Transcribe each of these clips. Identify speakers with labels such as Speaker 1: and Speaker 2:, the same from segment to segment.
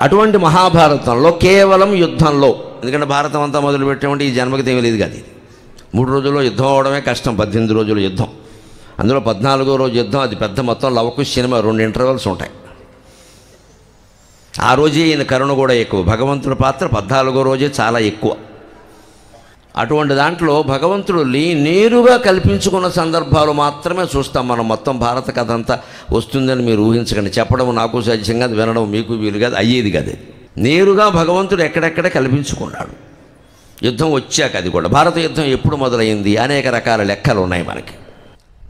Speaker 1: అటువంటి మహాభారతంలో కేవలం యుద్ధంలో, ఎందుకంటే భారతం అంతా మొదలుపెట్టామంటే ఈ జన్మకి తెలియదు కదా, ఇది 3 రోజుల్లో యుద్ధం అవడమే కష్టం. 18 రోజుల యుద్ధం, అందులో 14వ రోజు యుద్ధం, అది పెద్ద మొత్తం లవకుశ సినిమా, 2 ఇంటర్వెల్స్ ఉంటాయి. ఆ రోజే ఈయన కరుణ కూడా ఎక్కువ, భగవంతుడి పాత్ర 14వ రోజే చాలా ఎక్కువ. అటువంటి దాంట్లో భగవంతుడు నేరుగా కల్పించుకున్న సందర్భాలు మాత్రమే చూస్తాం మనం. మొత్తం భారత కథ అంతా వస్తుందని మీరు ఊహించకండి. చెప్పడం నాకు సహజంగా, వినడం మీకు వీలు కాదు, అయ్యేది కాదు. నేరుగా భగవంతుడు ఎక్కడెక్కడ కల్పించుకున్నాడు. యుద్ధం వచ్చాక, అది కూడా భారత యుద్ధం ఎప్పుడు మొదలైంది అనేక రకాల లెక్కలు ఉన్నాయి మనకి.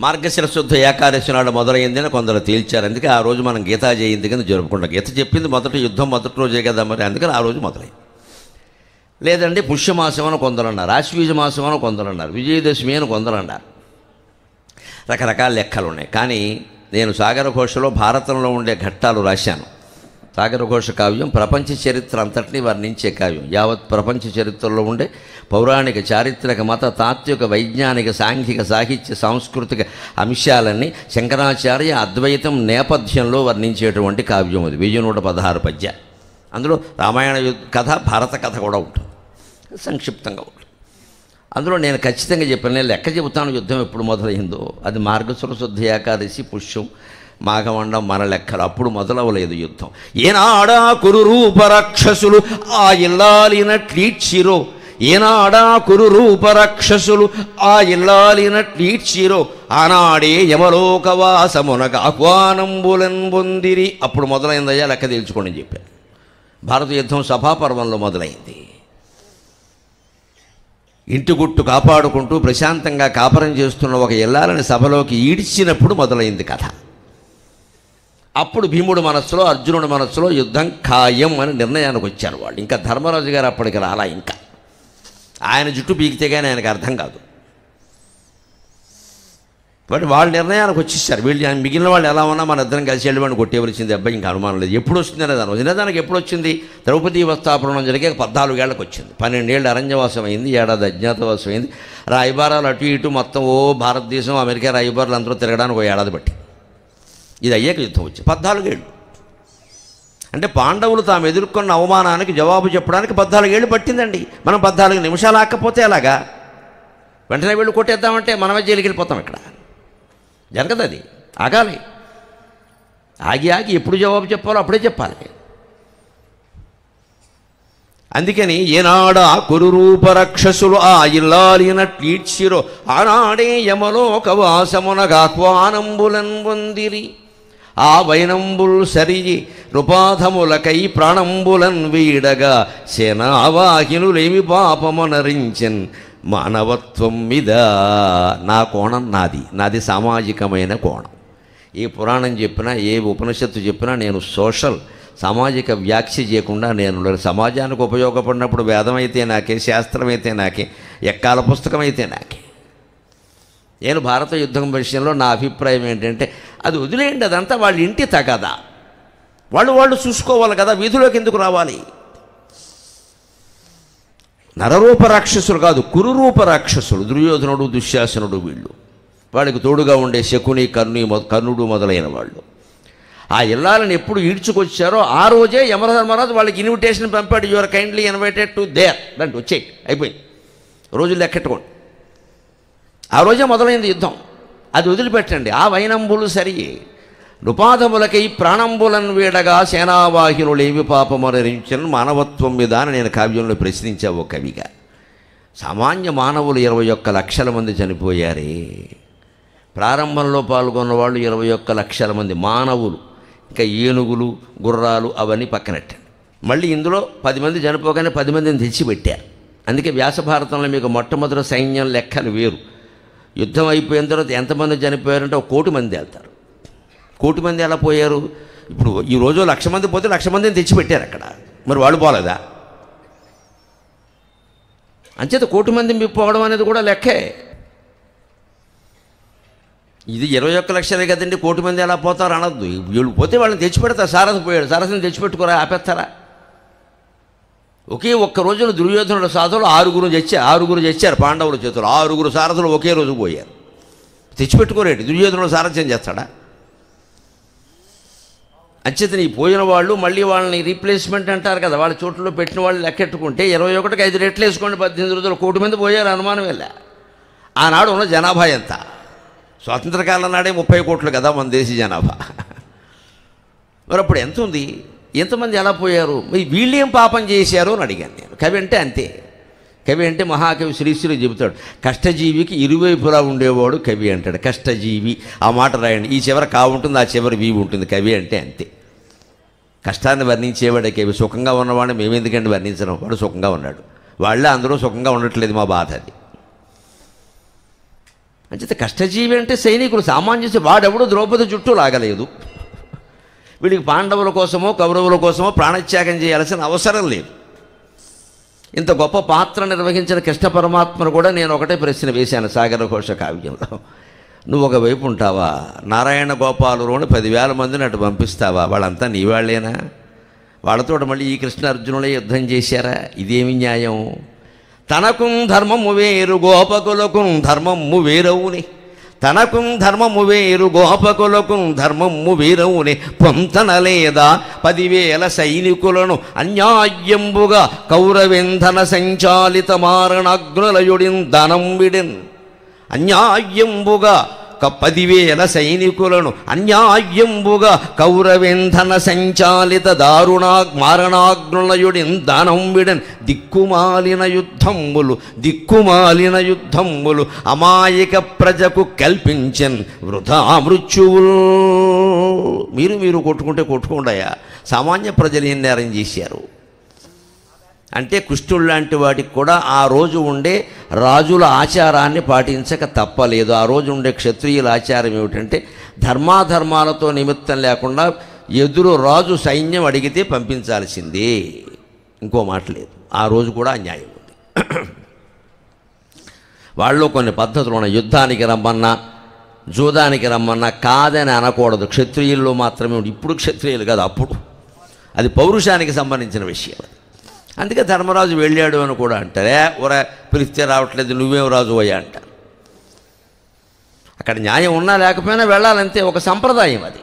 Speaker 1: మార్గశిర శుద్ధ ఏకాదశి నాడు మొదలైంది అని కొందరు తేల్చారు. అందుకే ఆ రోజు మనం గీతా జయంతి కింద జరుపుకుంటాం. గీత చెప్పింది మొదటి యుద్ధం మొదటి రోజే కదా మరి, అందుకని ఆ రోజు మొదలైంది. లేదంటే పుష్యమాసం అని కొందరు అన్నారు, ఆశ్వీజ మాసం అని కొందరు అన్నారు, విజయదశమి అని కొందరు అన్నారు. రకరకాల లెక్కలు ఉన్నాయి. కానీ నేను సాగర ఘోషలో భారతంలో ఉండే ఘట్టాలు రాశాను. సాగర ఘోష కావ్యం ప్రపంచ చరిత్ర అంతటినీ వర్ణించే కావ్యం. యావత్ ప్రపంచ చరిత్రలో ఉండే పౌరాణిక, చారిత్రక, మత, తాత్విక, వైజ్ఞానిక, సాంఘిక, సాహిత్య, సాంస్కృతిక అంశాలన్నీ శంకరాచార్య అద్వైతం నేపథ్యంలో వర్ణించేటువంటి కావ్యం అది. 1116 పద్యాలు. అందులో రామాయణ కథ, భారత కథ కూడా ఉంటుంది, సంక్షిప్తంగా ఉంటుంది. అందులో నేను ఖచ్చితంగా చెప్పాను, నేను లెక్క చెబుతాను యుద్ధం ఎప్పుడు మొదలైందో. అది మార్గశిర శుద్ధ ఏకాదశి, పుష్యం, మాఘమండం మన లెక్కలు. అప్పుడు మొదలవలేదు యుద్ధం. ఏనాడా కురు రూప రాక్షసులు ఆ ఇల్లాలినట్లీడ్చిరో, ఏనాడా కురు రూప రాక్షసులు ఆ ఇల్లాలినట్లీడ్చిరో, ఆనాడే యమలోకవాసమునక ఆహ్వానంబులన్ పొందిరి. అప్పుడు మొదలైందయ్యా, లెక్క తేల్చుకోండి అని చెప్పాను. భారత యుద్ధం సభాపర్వంలో మొదలైంది. ఇంటి గుట్టు కాపాడుకుంటూ ప్రశాంతంగా కాపరం చేస్తున్న ఒక ఇల్లాలని సభలోకి ఈడ్చినప్పుడు మొదలైంది కథ. అప్పుడు భీముడు మనస్సులో, అర్జునుడి మనస్సులో యుద్ధం ఖాయం అని నిర్ణయానికి వచ్చారు వాళ్ళు. ఇంకా ధర్మరాజు గారు అప్పటికి రాలా. ఇంకా ఆయన జుట్టు పీకితే కానీ ఆయనకు అర్థం కాదు. బట్ వాళ్ళు నిర్ణయానికి వచ్చేసారు. వీళ్ళు మిగిలిన వాళ్ళు ఎలా ఉన్నా మన ఇద్దరం కలిసి వెళ్ళివాడిని కొట్టేవలసింది. అబ్బాయి ఇంకా అనుమానం లేదు. ఎప్పుడు వస్తుంది అనేదాన్ని వినేదానికి ఎప్పుడు వచ్చింది? ద్రౌపదీ వస్త్రాపహరణం జరిగే 14 ఏళ్లకు వచ్చింది. 12 ఏళ్ళు అరణ్యవాసం అయింది, 1 ఏడాది అజ్ఞాతవాసం అయింది. రాయబారాలు అటు ఇటు మొత్తం భారతదేశం, అమెరికా రాయబారులు అందరూ తిరగడానికి 1 ఏడాది పట్టి ఇది అయ్యాక యుద్ధం వచ్చింది. 14 ఏళ్ళు అంటే పాండవులు తాము ఎదుర్కొన్న అవమానానికి జవాబు చెప్పడానికి 14 ఏళ్ళు పట్టిందండి. మనం 14 నిమిషాలు ఆకపోతే ఎలాగా? వెంటనే వెళ్ళి కొట్టేద్దామంటే మనమే జైలుకి వెళ్ళిపోతాం. ఇక్కడ జరగదు, అది ఆగాలి. ఆగి ఎప్పుడు జవాబు చెప్పాలో అప్పుడే చెప్పాలి. అందుకని ఏనాడా కురు రూప రాక్షసులు ఆ ఇల్లాలినట్లీడ్చిరో, ఆనాడే యమలోకవాసమునగాహ్వానంబులన్ పొందిరి. ఆ వైనంబుల్ సరియి నృపాధములకై ప్రాణంబులన్ వీడగా, సేనావాహినులేమి పాపమునరించెన్ మానవత్వం మీద. నా కోణం నాది సామాజికమైన కోణం. ఏ పురాణం చెప్పినా, ఏ ఉపనిషత్తు చెప్పినా నేను సోషల్, సామాజిక వ్యాఖ్య చేయకుండా నేను సమాజానికి ఉపయోగపడినప్పుడు వేదం అయితే నాకే, శాస్త్రం అయితే నాకే, ఎక్కాల పుస్తకం అయితే నాకే. నేను భారత యుద్ధం విషయంలో నా అభిప్రాయం ఏంటంటే, అది వదిలేయండి, అదంతా వాళ్ళ ఇంటి తగదా, వాళ్ళు చూసుకోవాలి కదా, వీధిలోకి ఎందుకు రావాలి? నరరూప రాక్షసులు కాదు, కురురూప రాక్షసులు, దుర్యోధనుడు, దుశ్శాసనుడు, వీళ్ళు. వాళ్ళకి తోడుగా ఉండే శకుని, కర్ణుడు మొదలైన వాళ్ళు. ఆ ఇల్లాలను ఎప్పుడు ఈడ్చుకొచ్చారో ఆ రోజే యమధర్మరాజు వాళ్ళకి ఇన్విటేషన్ పంపాడు. Your kindly invited to their, దాంట్లో వచ్చేయి, అయిపోయింది. రోజులు లెక్కెట్టుకోండి. ఆ రోజే మొదలైంది యుద్ధం. అది వదిలిపెట్టండి. ఆ వైనంబులు సరి నృపాధములకై ప్రాణంబులను వీడగా, సేనావాహినులేవి పాపమరించను మానవత్వం మీద అని నేను కావ్యంలో ప్రశ్నించావు కవిగా. సామాన్య మానవులు 21 లక్షల మంది చనిపోయారే. ప్రారంభంలో పాల్గొన్న వాళ్ళు 21 లక్షల మంది మానవులు. ఇంకా ఏనుగులు, గుర్రాలు అవన్నీ పక్కనట్టండి. మళ్ళీ ఇందులో 10 మంది చనిపోగానే 10 మందిని తెచ్చిపెట్టారు. అందుకే వ్యాసభారతంలో మీకు మొట్టమొదటి సైన్యం లెక్కలు వేరు. యుద్ధం అయిపోయిన తర్వాత ఎంతమంది చనిపోయారంటే 1 కోటి మంది వెళ్తారు. 1 కోటి మంది ఎలా పోయారు? ఇప్పుడు ఈ రోజు 1,00,000 మంది పోతే 1,00,000 మందిని తెచ్చిపెట్టారు అక్కడ. మరి వాళ్ళు పోలేదా? అంచేత 1 కోటి మంది పోవడం అనేది కూడా లెక్కే. ఇది 21 లక్షలే కదండి, 1 కోటి మంది ఎలా పోతారు అనొద్దు. వీళ్ళు పోతే వాళ్ళని తెచ్చిపెడతారు. సారథి పోయాడు, సారథిని తెచ్చిపెట్టుకోరా, ఆపేస్తారా? ఒకే ఒక్క రోజున దుర్యోధనుల సాధువులు 6 చచ్చారు పాండవుల చేతులు. 6 సారథులు ఒకే రోజు పోయారు. తెచ్చిపెట్టుకోరేటి? దుర్యోధనుల సారథ్యం చేస్తాడా? అంచేతని పోయిన వాళ్ళు మళ్ళీ వాళ్ళని రీప్లేస్మెంట్ అంటారు కదా, వాళ్ళ చోట్లలో పెట్టిన వాళ్ళు లెక్కెట్టుకుంటే 21కి 5 రెట్లు వేసుకోండి, 18 రోజులు 1 కోటి మంది పోయారు, అనుమానం వెళ్ళా. ఆనాడు ఉన్న జనాభా ఎంత? స్వాతంత్రకాలం నాడే 30 కోట్లు కదా మన దేశ జనాభా. మరి అప్పుడు ఎంత ఉంది? ఎంతమంది ఎలా పోయారు? మరి వీళ్ళేం పాపం చేశారు అని అడిగాను నేను. కవి అంటే అంతే. కవి అంటే మహాకవి శ్రీశ్రీ చెబుతాడు, కష్టజీవికి ఇరువైపులా ఉండేవాడు కవి అంటాడు. కష్టజీవి, ఆ మాట రాయండి. ఈ చివర కా ఉంటుంది, ఆ చివరి వీవి ఉంటుంది. కవి అంటే అంతే. కష్టాన్ని వర్ణించేవాడే కవి. సుఖంగా ఉన్నవాడిని మేము ఎందుకంటే వర్ణించడం? వాడు సుఖంగా ఉన్నాడు, వాళ్ళే అందరూ సుఖంగా ఉండట్లేదు, మా బాధ అది. అంచేత కష్టజీవి అంటే సైనికులు, సామాన్యుడు. వాడెవడో ద్రౌపది చుట్టూ లాగలేదు. వీడికి పాండవుల కోసమో కౌరవుల కోసమో ప్రాణత్యాగం చేయాల్సిన అవసరం లేదు. ఇంత గొప్ప పాత్ర నిర్వహించిన కృష్ణ పరమాత్మను కూడా నేను ఒకటే ప్రశ్న వేశాను సాగర ఘోష కావ్యంలో. నువ్వు ఒకవైపు ఉంటావా, నారాయణ గోపాలులోని 10,000 మందిని అటు పంపిస్తావా? వాళ్ళంతా నీ వాళ్ళేనా? వాళ్ళతో మళ్ళీ ఈ కృష్ణ అర్జునులే యుద్ధం చేశారా? ఇదేమి న్యాయం? తనకు ధర్మము వేరు గోపకులకు ధర్మము వేరవుని, తనకు ధర్మము వేరు గోపకులకు ధర్మము వేరవుని, పొంతనలేదా 10,000 సైనికులను అన్యాయంబుగా కౌరవేంధన సంచాలిత మారణాగ్నులయుడిన్ ధనం విడిన్. అన్యాయంబుగా 10,000 సైనికులను అన్యాయంబుగా కౌరవేంధన సంచాలిత మారణాగ్నులయుడిన్ దానం విడన్. దిక్కుమాలిన యుద్ధంబులు అమాయక ప్రజకు కల్పించన్ వృధా మృత్యువులు. మీరు కొట్టుకుంటే కొట్టుకుండాయా, సామాన్య ప్రజలు ఏం నేరం చేశారు అంటే కృష్ణుడు లాంటి వాటికి కూడా ఆ రోజు ఉండే రాజుల ఆచారాన్ని పాటించక తప్పలేదు. ఆ రోజు ఉండే క్షత్రియుల ఆచారం ఏమిటంటే ధర్మాధర్మాలతో నిమిత్తం లేకుండా ఎదురు రాజు సైన్యం అడిగితే పంపించాల్సిందే, ఇంకో మాట లేదు. ఆ రోజు కూడా అన్యాయం ఉంది. వాళ్ళు కొన్ని పద్ధతులు ఉన్నాయి. యుద్ధానికి రమ్మన్నా జూదానికి రమ్మన్నా కాదని అనకూడదు. క్షత్రియుల్లో మాత్రమే ఉంది. ఇప్పుడు క్షత్రియులు కాదు, అప్పుడు. అది పౌరుషానికి సంబంధించిన విషయం. అందుకే ధర్మరాజు వెళ్ళాడు అని కూడా అంటారే, ఒరే పిలిస్తే రావట్లేదు, నువ్వేం రాజు అయ్యా అంటారు. అక్కడ న్యాయం ఉన్నా లేకపోయినా వెళ్ళాలంతే, ఒక సంప్రదాయం అది.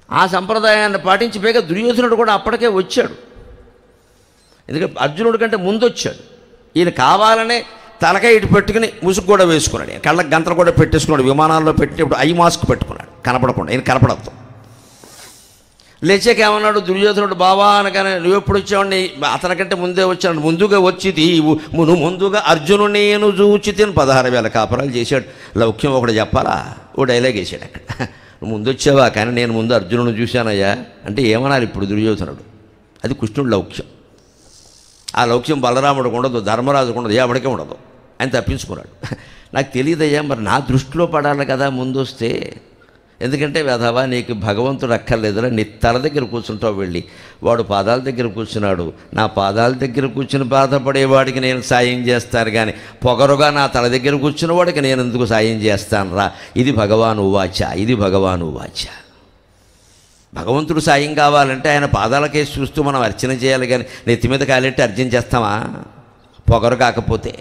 Speaker 1: ఆ సంప్రదాయాన్ని పాటించి పైగా దుర్యోధనుడు కూడా అప్పటికే వచ్చాడు. ఎందుకంటే అర్జునుడి కంటే ముందు వచ్చాడు. ఈయన కావాలనే తలకాయ ఇటు పెట్టుకుని ముసుగు కూడా వేసుకున్నాడు, కళ్ళకి గంతలు కూడా పెట్టేసుకున్నాడు. విమానాల్లో పెట్టినప్పుడు ఐ మాస్క్ పెట్టుకున్నాడు, కనపడకుండా. ఈయన కనపడద్దు. లేచాకేమన్నాడు దుర్యోధనుడు, బావా అనగానే నువ్వు ఎప్పుడు వచ్చావండి? అతనికంటే ముందే వచ్చాడు. ముందుగా వచ్చి తీవు ముందుగా అర్జును నేను చూచితిని 16,000 కాపురాలు చేశాడు. లౌక్యం ఒకటి చెప్పాలా? ఓ డైలాగ్ వేసాడు అక్కడ. నువ్వు ముందు వచ్చావా, కానీ నేను ముందు అర్జునుడు చూశానయ్యా అంటే ఏమన్నారు ఇప్పుడు దుర్యోధనుడు? అది కృష్ణుడు లౌక్యం. ఆ లౌక్యం బలరాముడికి ఉండదు, ధర్మరాజుకు ఉండదు, ఎవడికే ఉండదు. ఆయన తప్పించుకున్నాడు. నాకు తెలియదయ్యా, మరి నా దృష్టిలో పడాలి కదా ముందు వస్తే. ఎందుకంటే వెధవా, నీకు భగవంతుడు అక్కర్లేదురా, నీ తల దగ్గర కూర్చుంటావు వెళ్ళి. వాడు పాదాల దగ్గర కూర్చున్నాడు, నా పాదాల దగ్గర కూర్చుని బాధపడేవాడికి నేను సాయం చేస్తాను, కానీ పొగరుగా నా తల దగ్గర కూర్చున్న వాడికి నేను ఎందుకు సాయం చేస్తాను రా? ఇది భగవాను వాచ, ఇది భగవాను వాచ. భగవంతుడు సాయం కావాలంటే ఆయన పాదాలకేసి చూస్తూ మనం అర్చన చేయాలి, కానీ నెత్తి మీద కాలెట్టి అర్చన చేస్తామా పొగరు కాకపోతే?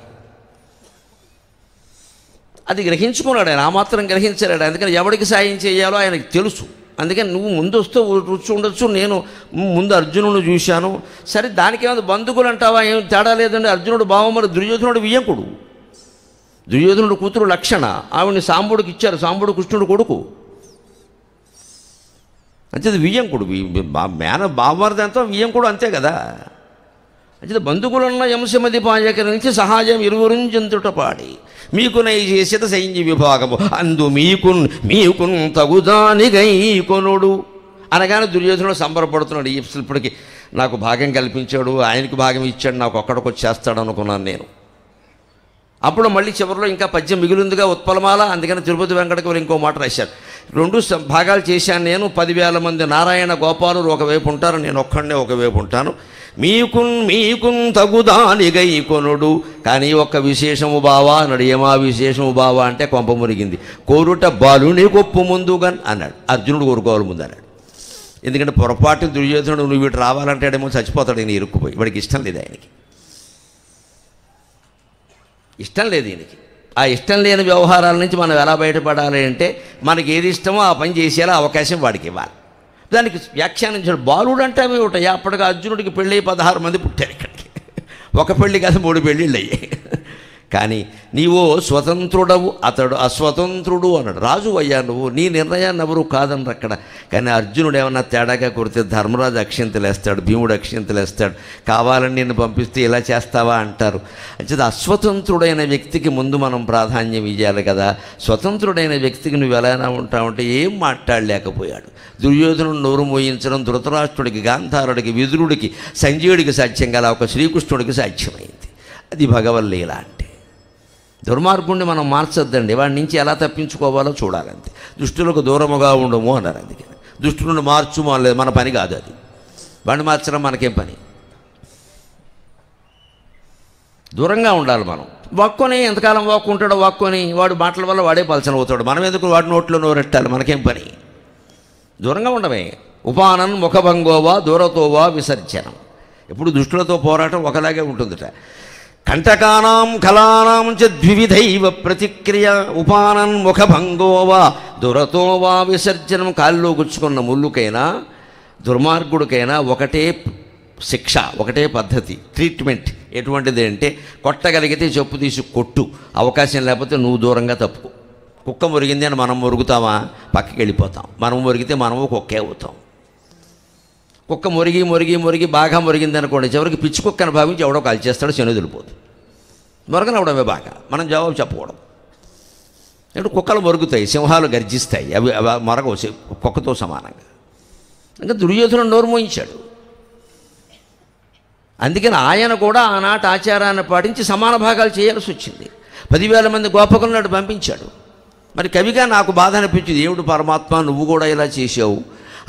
Speaker 1: అది గ్రహించుకున్నాడు ఆయన, ఆ మాత్రం గ్రహించలేడు. అందుకని ఎవరికి సాయం చేయాలో ఆయనకు తెలుసు. అందుకని నువ్వు ముందు వస్తూ ఉండొచ్చు, నేను ముందు అర్జునుడు చూశాను. సరే, దానికేమైనా బంధుకులు అంటావా? ఏం తేడా లేదండి. అర్జునుడు బావమరి, దుర్యోధనుడు వియ్యంకుడు. దుర్యోధనుడు కూతురు లక్షణ, ఆవిడని సాంబుడికి ఇచ్చారు. సాంబుడు కృష్ణుడు కొడుకు. అంతే వియ్యంకుడు. బావమరిది అంతా వియ్యంకుడు, అంతే కదా. అంటే బంధుకులున్న యంశమది పాయకరించి సహాయం ఇరువురుంజంతుట పాడి మీకు నై చేసేత సైన్య విభాగము అందు మీకున్ తగుదానిగై కొనుడు అనగానే దుర్యోధనుడు సంబరపడుతున్నాడు. ఇప్పటికి నాకు భాగం కల్పించాడు, ఆయనకు భాగం ఇచ్చాడు, నాకు ఒక్కడికి వచ్చేస్తాడు అనుకున్నాను నేను. అప్పుడు మళ్ళీ చివరిలో ఇంకా పద్యం మిగిలిందిగా ఉత్పలమాల. అందుకని తిరుపతి వెంకటకవులు ఇంకో మాట రాశారు, 2 భాగాలు చేశాను నేను. 10,000 మంది నారాయణ గోపాలులు ఒకవైపు ఉంటారు, నేను ఒక్కడనే ఒకవైపు ఉంటాను. మీకున్ తగుదానిగై కొనుడు. కానీ ఒక్క విశేషము బావా అన్నాడు. ఏమా విశేషము బావా అంటే కొంప మురిగింది. కోరుట బాలుని గొప్పు ముందుగా అన్నాడు. అర్జునుడు కోరుకోవాలి ముందు అన్నాడు. ఎందుకంటే పొరపాటు దుర్యోధనుడు నువ్వు వీటి రావాలంటాడేమో, చచ్చిపోతాడు ఈయన ఇరుక్కుపోయి. వాడికి ఇష్టం లేదు, ఆయనకి ఇష్టం లేదు ఈయనకి. ఆ ఇష్టం లేని వ్యవహారాల నుంచి మనం ఎలా బయటపడాలి అంటే మనకి ఏది ఇష్టమో ఆ పని చేసేలా అవకాశం వాడికి ఇవ్వాలి. దానికి వ్యాఖ్యానించాడు. బాలుడు అంటే అవి ఉంటాయి. అప్పటికి అర్జునుడికి పెళ్ళి 16 మంది పుట్టారు ఇక్కడికి. ఒక పెళ్ళి కాదు 3 పెళ్ళిళ్ళు అయ్యాయి. కానీ నీవో స్వతంత్రుడవు, అతడు అస్వతంత్రుడు అన్నాడు. రాజు అయ్యా నువ్వు, నీ నిర్ణయాన్ని ఎవరు కాదన్నారు అక్కడ. కానీ అర్జునుడు ఏమన్నా తేడాగా కొడితే ధర్మరాజు అక్షింతలు వేస్తాడు, భీముడు అక్షింతలు వేస్తాడు. కావాలని నిన్ను పంపిస్తే ఇలా చేస్తావా అంటారు. అంటే అస్వతంత్రుడైన వ్యక్తికి ముందు మనం ప్రాధాన్యం ఇవ్వాలి కదా. స్వతంత్రుడైన వ్యక్తికి నువ్వు ఎలా ఉంటావంటే ఏం మాట్లాడలేకపోయాడు. దుర్యోధనుడు నోరు మోయించడం ధృతరాష్ట్రుడికి, గాంధారుడికి, విదురుడికి, సంజయుడికి సాధ్యం గల ఒక శ్రీకృష్ణుడికి సాధ్యమైంది. అది భగవల్లీల అంటే. దుర్మార్గుణ్ణి మనం మార్చొద్దండి, వాడి నుంచి ఎలా తప్పించుకోవాలో చూడాలంతే. దుష్టులకు దూరముగా ఉండము అన్నారు. అందుకని దుష్టులను మార్చుము అనలేదు, మన పని కాదు అది. వాడిని మార్చడం మనకేం పని. దూరంగా ఉండాలి మనం. వాక్కొని ఎంతకాలం వాక్కుంటాడో వాక్కొని వాడు మాటల వల్ల వాడే పలచన అవుతాడు. మనం ఎందుకు వాడి నోట్లో నోరెట్టాలి, మనకేం పని. దూరంగా ఉండమే. ఉపానన్ ముఖభంగోవా దూరతోవా విసర్జనం. ఎప్పుడు దుష్టులతో పోరాటం ఒకలాగే ఉంటుందిట. కంటకానాం కళానాం చ ద్వివిధైవ ప్రతిక్రియ ఉపానన్ ముఖభంగోవా దురతోవా విసర్జనం. కాల్లో గుచ్చుకున్న ముళ్ళుకైనా దుర్మార్గుడికైనా ఒకటే శిక్ష, ఒకటే పద్ధతి, ట్రీట్మెంట్. ఎటువంటిది అంటే కొట్టగలిగితే చెప్పు తీసి కొట్టు, అవకాశం లేకపోతే నువ్వు దూరంగా తప్పుకో. కుక్క మురిగింది అని మనం మురుగుతామా, పక్కకి వెళ్ళిపోతాం. మనం మురిగితే మనము కుక్కే అవుతాం. కుక్క మురిగి మురిగి మురిగి బాగా మురిగింది అనుకోండి, చివరికి పిచ్చి కుక్కను భావించి ఎవడో కాల్చేస్తాడు, శనిదులిపోతుంది. మురగనవడమే బాగా, మనం జవాబు చెప్పకూడదు. ఇప్పుడు కుక్కలు మురుగుతాయి, సింహాలు గర్జిస్తాయి, అవి మరగవు కుక్కతో సమానంగా. ఇంకా దుర్యోధనుడు నోరు మోయించాడు. అందుకని ఆయన కూడా ఆనాటి ఆచారాన్ని పాటించి సమాన భాగాలు చేయాల్సి వచ్చింది. 10,000 మంది గోపకులను పంపించాడు. మరి కవిగా నాకు బాధ అనిపించింది, ఏమిటి పరమాత్మ నువ్వు కూడా ఇలా చేసావు.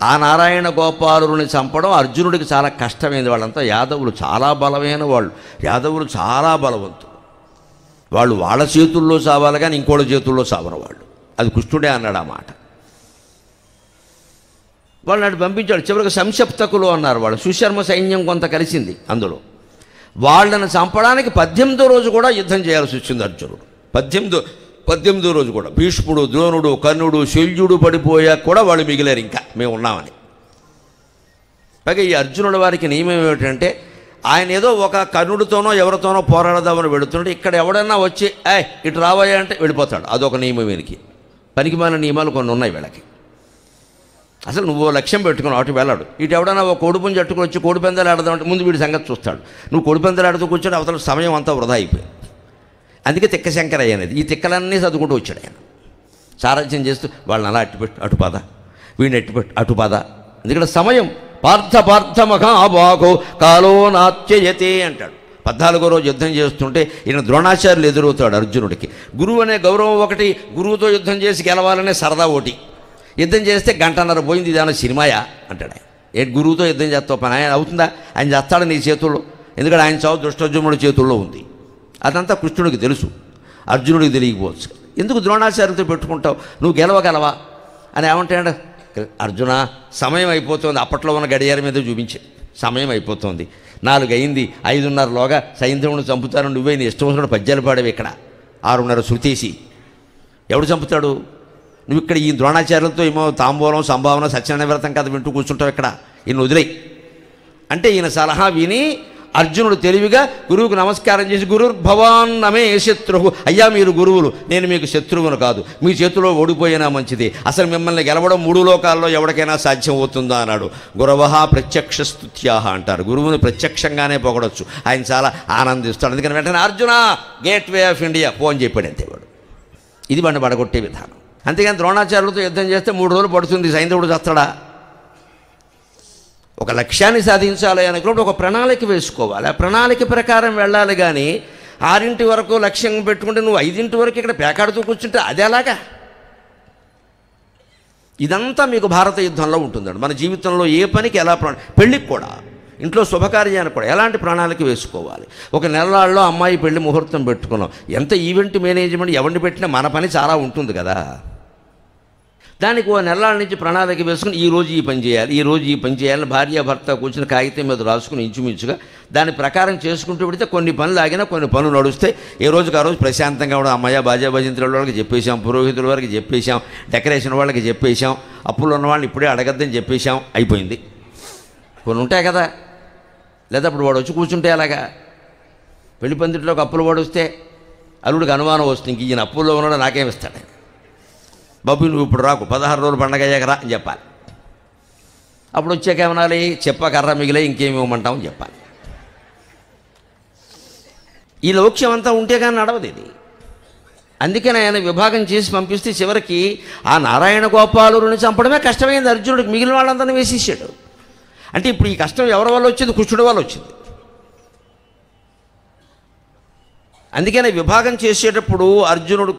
Speaker 1: ఆ నారాయణ గోపాలుని చంపడం అర్జునుడికి చాలా కష్టమైంది. వాళ్ళంతా యాదవులు, చాలా బలమైన వాళ్ళు. యాదవులు చాలా బలవంతులు. వాళ్ళు వాళ్ళ చేతుల్లో సావాలి కానీ ఇంకోళ్ళ చేతుల్లో సావరు వాళ్ళు. అది కృష్ణుడే అన్నాడు ఆ మాట. వాళ్ళు నాటి పంపించాడు. చివరికి సంశప్తకులు అన్నారు వాళ్ళు. సుశర్మ సైన్యం కొంత కలిసింది అందులో. వాళ్ళని చంపడానికి 18వ రోజు కూడా యుద్ధం చేయాల్సి వచ్చింది అర్జునుడు. 18వ రోజు కూడా భీష్ముడు, ద్రోణుడు, కర్ణుడు, శల్యుడు పడిపోయాక కూడా వాళ్ళు మిగిలారు, ఇంకా మేము ఉన్నామని. పైగా ఈ అర్జునుడి వారికి నియమం ఏమిటంటే, ఆయన ఏదో ఒక కర్ణుడితోనో ఎవరితోనో పోరాడదామని వెళుతుంటే ఇక్కడ ఎవడన్నా వచ్చి ఇటు రాబోయా అంటే వెళ్ళిపోతాడు. అదొక నియమం వీరికి. పనికిమాలిన నియమాలు కొన్ని ఉన్నాయి వీళ్ళకి. అసలు నువ్వు లక్ష్యం పెట్టుకుని అటు వెళ్ళాడు. ఇటు ఎవడన్నా ఒక కోడిపుంజు అట్టుకుని వచ్చి కోడిపందాలు ఆడదామంటే ముందు వీడి సంగతి చూస్తాడు. నువ్వు కోడిపందాలు ఆడుతూ కూర్చొని అవతల సమయం అంతా వృధా అయిపోయింది. అందుకే తిక్క శంకరయ్య అనేది. ఈ తిక్కలన్నీ చదువుకుంటూ వచ్చాడు ఆయన. సారథ్యం చేస్తూ వాళ్ళని అలా అట్టుపెట్టు అటు పద, వీడిని అట్టుపెట్టు అటు పద. ఎందుకంటే సమయం పార్థ మహాబాహో కాలో నాత్యయతే అంటాడు. 14వ రోజు యుద్ధం చేస్తుంటే ఈయన ద్రోణాచార్యులు ఎదురవుతాడు అర్జునుడికి. గురువు అనే గౌరవం ఒకటి, గురువుతో యుద్ధం చేసి గెలవాలనే సరదా ఒకటి. యుద్ధం చేస్తే 1:30 పోయింది, ఇదేమన్నా సినిమాయా అంటాడు ఆయన. ఏంటి గురువుతో యుద్ధం చేస్తావు పని, ఆయన అవుతుందా? ఆయన చేస్తాడు నీ చేతుల్లో. ఎందుకంటే ఆయన చావు దుష్టోద్యముడి చేతుల్లో ఉంది. అదంతా కృష్ణుడికి తెలుసు, అర్జునుడికి తెలియకపోవచ్చు. ఎందుకు ద్రోణాచార్యులతో పెట్టుకుంటావు, నువ్వు గెలవగలవా అని ఏమంటాడు. అర్జున సమయం అయిపోతుంది. అప్పట్లో ఉన్న గడియార మీద చూపించేది సమయం అయిపోతుంది. 4 అయింది, 5:30లోగా సైంధవుని చంపుతాను, నువ్వే నీ ఇష్టం వచ్చిన పద్యాలు పాడేవి. ఇక్కడ 6:30 శృతేసి ఎవడు చంపుతాడు? నువ్వు ఇక్కడ ఈ ద్రోణాచార్యులతో ఏమో తాంబూలం, సంభావన, సత్యనారాయణ వ్రతం కథ వింటూ కూర్చుంటావు. ఇక్కడ ఈయన వదిలేయి అంటే ఈయన సలహా విని అర్జునుడు తెలివిగా గురువుకు నమస్కారం చేసి, గురుర్భవాన్ నమే శత్రువు, అయ్యా మీరు గురువులు, నేను మీకు శత్రువును కాదు, మీ చేతిలో ఓడిపోయినా మంచిది, అసలు మిమ్మల్ని గెలవడం 3 లోకాల్లో ఎవరికైనా సాధ్యం అవుతుందా అన్నాడు. గురవహ ప్రత్యక్ష స్తుత్యాహ అంటారు. గురువుని ప్రత్యక్షంగానే పొగడొచ్చు. ఆయన చాలా ఆనందిస్తాడు. అందుకని వెంటనే Arjuna gateway of India phone చెప్పాడు అంతేవాడు. ఇది వాడిని పడగొట్టే విధానం. అంతేగాని ద్రోణాచార్యులతో యుద్ధం చేస్తే 3 రోజులు పడుతుంది, సైంధవుడు చేస్తాడా? ఒక లక్ష్యాన్ని సాధించాలి అనుకున్నప్పుడు ఒక ప్రణాళిక వేసుకోవాలి. ఆ ప్రణాళిక ప్రకారం వెళ్ళాలి. కానీ 6 వరకు లక్ష్యం పెట్టుకుంటే నువ్వు 5 వరకు ఇక్కడ పేకాడుతూ కూర్చుంటే అది ఎలాగా? ఇదంతా మీకు భారత యుద్ధంలో ఉంటుందండి. మన జీవితంలో ఏ పనికి ఎలా పెళ్ళికి కూడా, ఇంట్లో శుభకార్యానికి కూడా ఎలాంటి ప్రణాళిక వేసుకోవాలి. ఒక నెలల్లో అమ్మాయి పెళ్లి ముహూర్తం పెట్టుకున్నాం. ఎంత ఈవెంట్ మేనేజ్మెంట్ ఎవరిని పెట్టినా మన పని చాలా ఉంటుంది కదా. దానికి ఓ నెలల నుంచి ప్రణాళిక వేసుకుని ఈరోజు ఈ పని చేయాలి, ఈరోజు ఈ పని చేయాలని భార్యాభర్త కూర్చుని కాగితం మీద రాసుకుని ఇంచుమించుగా దాని ప్రకారం చేసుకుంటూ పెడితే కొన్ని పనులు ఆగినా కొన్ని పనులు నడుస్తాయి. ఏ రోజుకి ఆ రోజు ప్రశాంతంగా కూడా అమ్మయ్య బాజా భజంతుల వాళ్ళకి చెప్పేశాం, పురోహితుల వారికి చెప్పేశాం, డెకరేషన్ వాళ్ళకి చెప్పేశాం, అప్పులు ఉన్న వాళ్ళని ఇప్పుడే అడగద్దని చెప్పేశాం, అయిపోయింది. కొన్ని ఉంటాయి కదా, లేదా అప్పుడు వాడు వచ్చి కూర్చుంటే అలాగా పెళ్లి పందిట్లోకి అప్పులు వాడు వస్తే అల్లుడికి అనుమానం వస్తుంది, ఇంక ఈయన అప్పుల్లో ఉన్నాడో నాకేమిస్తాడు, బాబు నువ్వు ఇప్పుడు రాకు 16 రోజులు పండగ అయ్యాక రా అని చెప్పాలి. అప్పుడు వచ్చాక ఏమనాలి, చెప్పకర్ర మిగిలే ఇంకేమి ఇవ్వమంటామని చెప్పాలి. ఈ లౌక్యం అంతా ఉంటే కానీ నడవదు ఇది. అందుకని ఆయన విభాగం చేసి పంపిస్తే చివరికి ఆ నారాయణ గోపాలుని చంపడమే కష్టమైంది అర్జునుడికి, మిగిలిన వాళ్ళందరినీ వేసేసాడు. అంటే ఇప్పుడు ఈ కష్టం ఎవరి వల్ల వచ్చింది? కృష్ణుడి వల్ల వచ్చింది. అందుకని విభాగం చేసేటప్పుడు అర్జునుడు